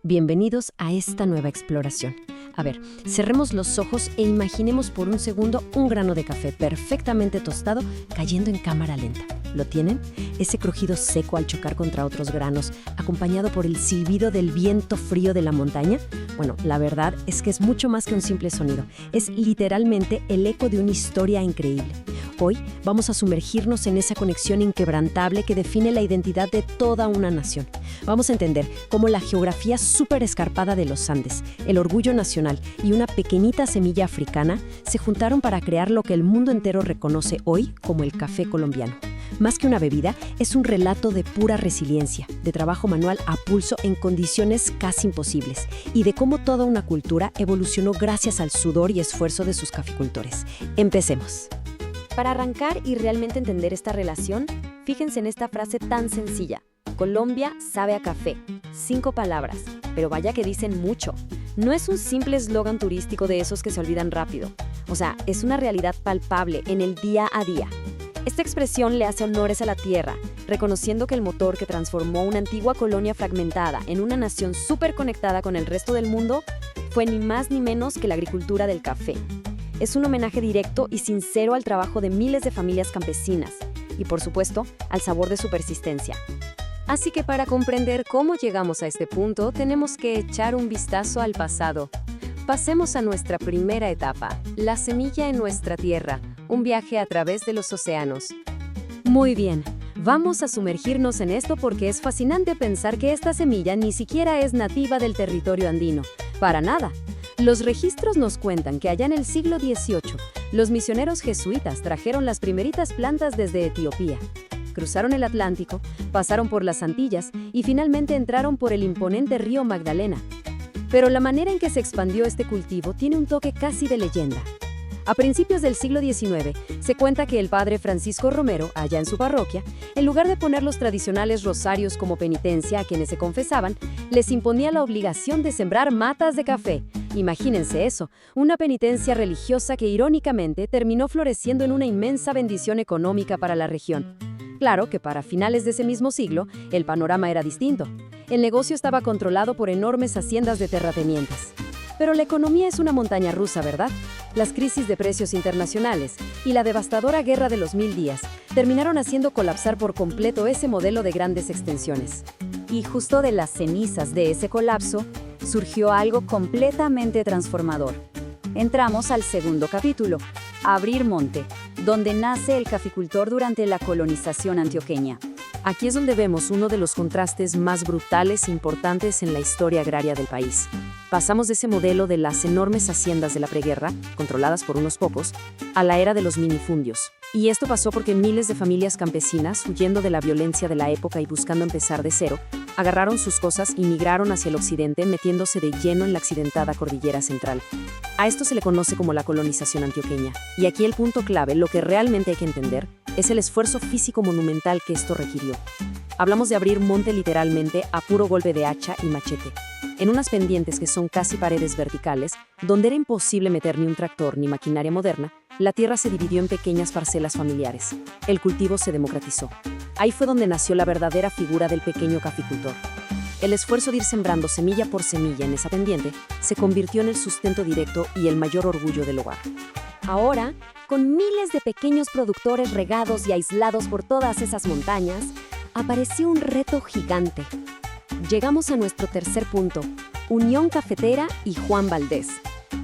Bienvenidos a esta nueva exploración. A ver, cerremos los ojos e imaginemos por un segundo un grano de café perfectamente tostado cayendo en cámara lenta. ¿Lo tienen? Ese crujido seco al chocar contra otros granos, acompañado por el silbido del viento frío de la montaña. Bueno, la verdad es que es mucho más que un simple sonido. Es literalmente el eco de una historia increíble. Hoy vamos a sumergirnos en esa conexión inquebrantable que define la identidad de toda una nación. Vamos a entender cómo la geografía súper escarpada de los Andes, el orgullo nacional y una pequeñita semilla africana se juntaron para crear lo que el mundo entero reconoce hoy como el café colombiano. Más que una bebida, es un relato de pura resiliencia, de trabajo manual a pulso en condiciones casi imposibles y de cómo toda una cultura evolucionó gracias al sudor y esfuerzo de sus caficultores. Empecemos. Para arrancar y realmente entender esta relación, fíjense en esta frase tan sencilla. Colombia sabe a café. 5 palabras, pero vaya que dicen mucho. No es un simple eslogan turístico de esos que se olvidan rápido. O sea, es una realidad palpable en el día a día. Esta expresión le hace honores a la tierra, reconociendo que el motor que transformó una antigua colonia fragmentada en una nación súper conectada con el resto del mundo fue ni más ni menos que la agricultura del café. Es un homenaje directo y sincero al trabajo de miles de familias campesinas y, por supuesto, al sabor de su persistencia. Así que para comprender cómo llegamos a este punto, tenemos que echar un vistazo al pasado. Pasemos a nuestra primera etapa, la semilla en nuestra tierra, un viaje a través de los océanos. Muy bien, vamos a sumergirnos en esto porque es fascinante pensar que esta semilla ni siquiera es nativa del territorio andino. Para nada. Los registros nos cuentan que allá en el siglo XVIII, los misioneros jesuitas trajeron las primeritas plantas desde Etiopía. Cruzaron el Atlántico, pasaron por las Antillas y finalmente entraron por el imponente río Magdalena. Pero la manera en que se expandió este cultivo tiene un toque casi de leyenda. A principios del siglo XIX, se cuenta que el padre Francisco Romero, allá en su parroquia, en lugar de poner los tradicionales rosarios como penitencia a quienes se confesaban, les imponía la obligación de sembrar matas de café. Imagínense eso, una penitencia religiosa que irónicamente terminó floreciendo en una inmensa bendición económica para la región. Claro que para finales de ese mismo siglo, el panorama era distinto. El negocio estaba controlado por enormes haciendas de terratenientes. Pero la economía es una montaña rusa, ¿verdad? Las crisis de precios internacionales y la devastadora guerra de los 1000 días terminaron haciendo colapsar por completo ese modelo de grandes extensiones. Y justo de las cenizas de ese colapso, surgió algo completamente transformador. Entramos al segundo capítulo, Abrir Monte, donde nace el caficultor durante la colonización antioqueña. Aquí es donde vemos uno de los contrastes más brutales e importantes en la historia agraria del país. Pasamos de ese modelo de las enormes haciendas de la preguerra, controladas por unos pocos, a la era de los minifundios. Y esto pasó porque miles de familias campesinas, huyendo de la violencia de la época y buscando empezar de cero, agarraron sus cosas y migraron hacia el occidente, metiéndose de lleno en la accidentada cordillera central. A esto se le conoce como la colonización antioqueña. Y aquí el punto clave, lo que realmente hay que entender, es el esfuerzo físico monumental que esto requirió. Hablamos de abrir monte literalmente a puro golpe de hacha y machete, en unas pendientes que son casi paredes verticales, donde era imposible meter ni un tractor ni maquinaria moderna. La tierra se dividió en pequeñas parcelas familiares. El cultivo se democratizó. Ahí fue donde nació la verdadera figura del pequeño caficultor. El esfuerzo de ir sembrando semilla por semilla en esa pendiente se convirtió en el sustento directo y el mayor orgullo del hogar. Ahora, con miles de pequeños productores regados y aislados por todas esas montañas, apareció un reto gigante. Llegamos a nuestro tercer punto, Unión Cafetera y Juan Valdez.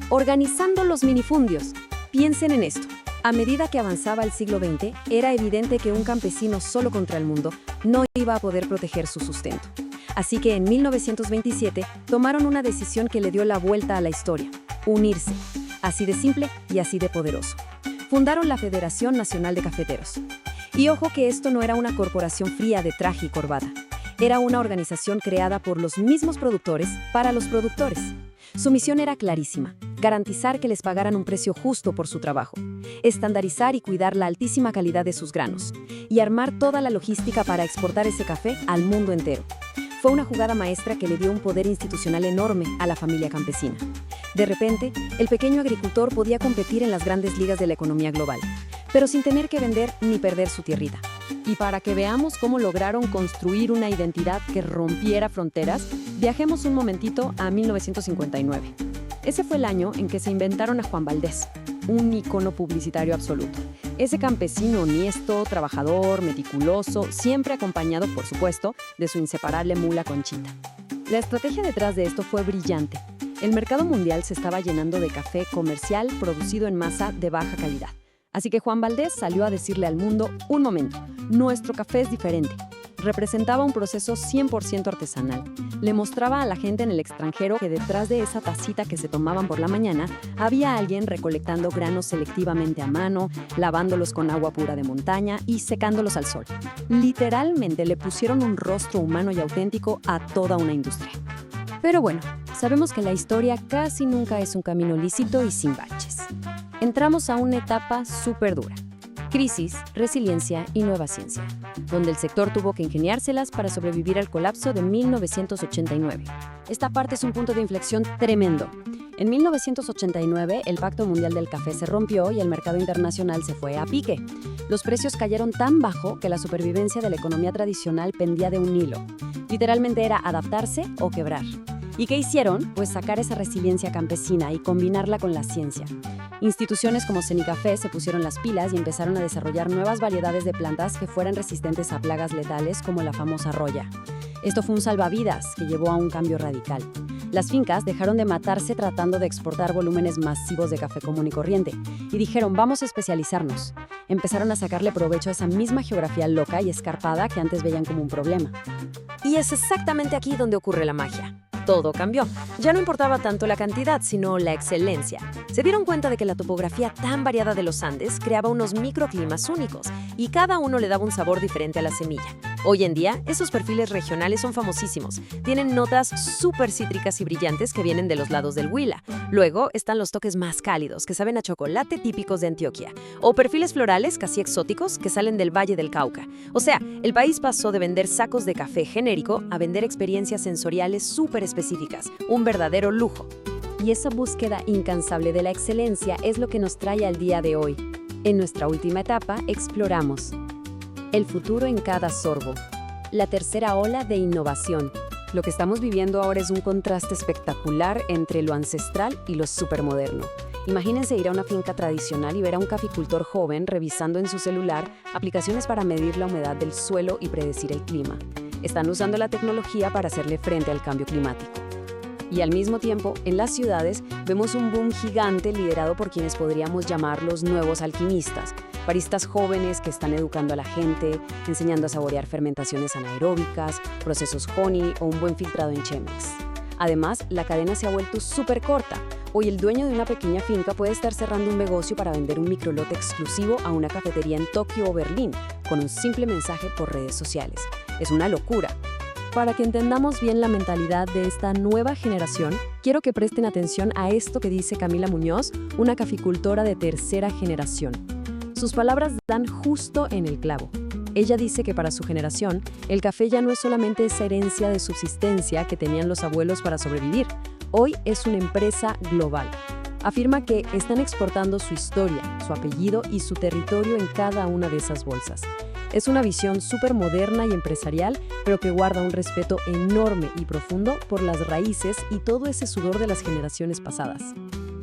Organizando los minifundios. Piensen en esto. A medida que avanzaba el siglo XX, era evidente que un campesino solo contra el mundo no iba a poder proteger su sustento. Así que en 1927 tomaron una decisión que le dio la vuelta a la historia: unirse. Así de simple y así de poderoso. Fundaron la Federación Nacional de Cafeteros. Y ojo que esto no era una corporación fría de traje y corbata. Era una organización creada por los mismos productores para los productores. Su misión era clarísima: garantizar que les pagaran un precio justo por su trabajo, estandarizar y cuidar la altísima calidad de sus granos, y armar toda la logística para exportar ese café al mundo entero. Fue una jugada maestra que le dio un poder institucional enorme a la familia campesina. De repente, el pequeño agricultor podía competir en las grandes ligas de la economía global, pero sin tener que vender ni perder su tierrita. Y para que veamos cómo lograron construir una identidad que rompiera fronteras, Viajemos un momentito a 1959. Ese fue el año en que se inventaron a Juan Valdez, un icono publicitario absoluto. Ese campesino honesto, trabajador, meticuloso, siempre acompañado, por supuesto, de su inseparable mula Conchita. La estrategia detrás de esto fue brillante. El mercado mundial se estaba llenando de café comercial producido en masa de baja calidad. Así que Juan Valdez salió a decirle al mundo, un momento, nuestro café es diferente. Representaba un proceso 100% artesanal. Le mostraba a la gente en el extranjero que detrás de esa tacita que se tomaban por la mañana había alguien recolectando granos selectivamente a mano, lavándolos con agua pura de montaña y secándolos al sol. Literalmente le pusieron un rostro humano y auténtico a toda una industria. Pero bueno, sabemos que la historia casi nunca es un camino lícito y sin baches. Entramos a una etapa súper dura. Crisis, resiliencia y nueva ciencia, donde el sector tuvo que ingeniárselas para sobrevivir al colapso de 1989. Esta parte es un punto de inflexión tremendo. En 1989, el Pacto Mundial del Café se rompió y el mercado internacional se fue a pique. Los precios cayeron tan bajo que la supervivencia de la economía tradicional pendía de un hilo. Literalmente era adaptarse o quebrar. ¿Y qué hicieron? Pues sacar esa resiliencia campesina y combinarla con la ciencia. Instituciones como Cenicafé se pusieron las pilas y empezaron a desarrollar nuevas variedades de plantas que fueran resistentes a plagas letales como la famosa roya. Esto fue un salvavidas que llevó a un cambio radical. Las fincas dejaron de matarse tratando de exportar volúmenes masivos de café común y corriente y dijeron, vamos a especializarnos. Empezaron a sacarle provecho a esa misma geografía loca y escarpada que antes veían como un problema. Y es exactamente aquí donde ocurre la magia. Todo cambió. Ya no importaba tanto la cantidad, sino la excelencia. Se dieron cuenta de que la topografía tan variada de los Andes creaba unos microclimas únicos y cada uno le daba un sabor diferente a la semilla. Hoy en día, esos perfiles regionales son famosísimos. Tienen notas súper cítricas y brillantes que vienen de los lados del Huila. Luego están los toques más cálidos, que saben a chocolate típicos de Antioquia. O perfiles florales casi exóticos que salen del Valle del Cauca. O sea, el país pasó de vender sacos de café genérico a vender experiencias sensoriales súper específicas. Un verdadero lujo. Y esa búsqueda incansable de la excelencia es lo que nos trae al día de hoy. En nuestra última etapa, exploramos el futuro en cada sorbo. La tercera ola de innovación. Lo que estamos viviendo ahora es un contraste espectacular entre lo ancestral y lo supermoderno. Imagínense ir a una finca tradicional y ver a un caficultor joven revisando en su celular aplicaciones para medir la humedad del suelo y predecir el clima. Están usando la tecnología para hacerle frente al cambio climático. Y al mismo tiempo, en las ciudades, vemos un boom gigante liderado por quienes podríamos llamar los nuevos alquimistas, baristas jóvenes que están educando a la gente, enseñando a saborear fermentaciones anaeróbicas, procesos honey o un buen filtrado en Chemex. Además, la cadena se ha vuelto súper corta. Hoy el dueño de una pequeña finca puede estar cerrando un negocio para vender un microlote exclusivo a una cafetería en Tokio o Berlín, con un simple mensaje por redes sociales. Es una locura. Para que entendamos bien la mentalidad de esta nueva generación, quiero que presten atención a esto que dice Camila Muñoz, una caficultora de tercera generación. Sus palabras dan justo en el clavo. Ella dice que para su generación, el café ya no es solamente esa herencia de subsistencia que tenían los abuelos para sobrevivir. Hoy es una empresa global. Afirma que están exportando su historia, su apellido y su territorio en cada una de esas bolsas. Es una visión súper moderna y empresarial, pero que guarda un respeto enorme y profundo por las raíces y todo ese sudor de las generaciones pasadas.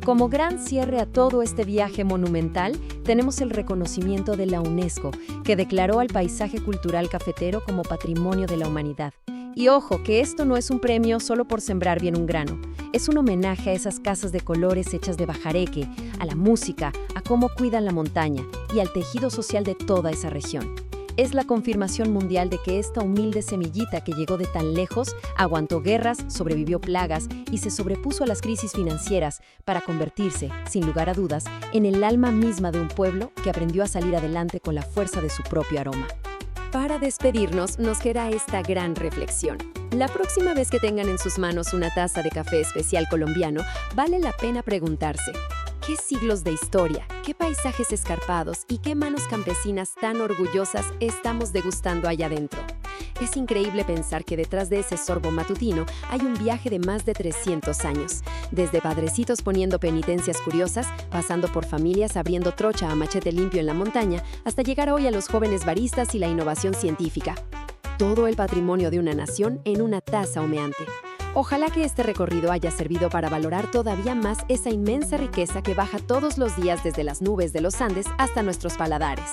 Como gran cierre a todo este viaje monumental, tenemos el reconocimiento de la UNESCO, que declaró al paisaje cultural cafetero como Patrimonio de la Humanidad. Y ojo, que esto no es un premio solo por sembrar bien un grano. Es un homenaje a esas casas de colores hechas de bajareque, a la música, a cómo cuidan la montaña y al tejido social de toda esa región. Es la confirmación mundial de que esta humilde semillita que llegó de tan lejos aguantó guerras, sobrevivió plagas y se sobrepuso a las crisis financieras para convertirse, sin lugar a dudas, en el alma misma de un pueblo que aprendió a salir adelante con la fuerza de su propio aroma. Para despedirnos, nos queda esta gran reflexión. La próxima vez que tengan en sus manos una taza de café especial colombiano, vale la pena preguntarse: ¿qué siglos de historia, qué paisajes escarpados y qué manos campesinas tan orgullosas estamos degustando allá adentro? Es increíble pensar que detrás de ese sorbo matutino hay un viaje de más de 300 años. Desde padrecitos poniendo penitencias curiosas, pasando por familias abriendo trocha a machete limpio en la montaña, hasta llegar hoy a los jóvenes baristas y la innovación científica. Todo el patrimonio de una nación en una taza humeante. Ojalá que este recorrido haya servido para valorar todavía más esa inmensa riqueza que baja todos los días desde las nubes de los Andes hasta nuestros paladares.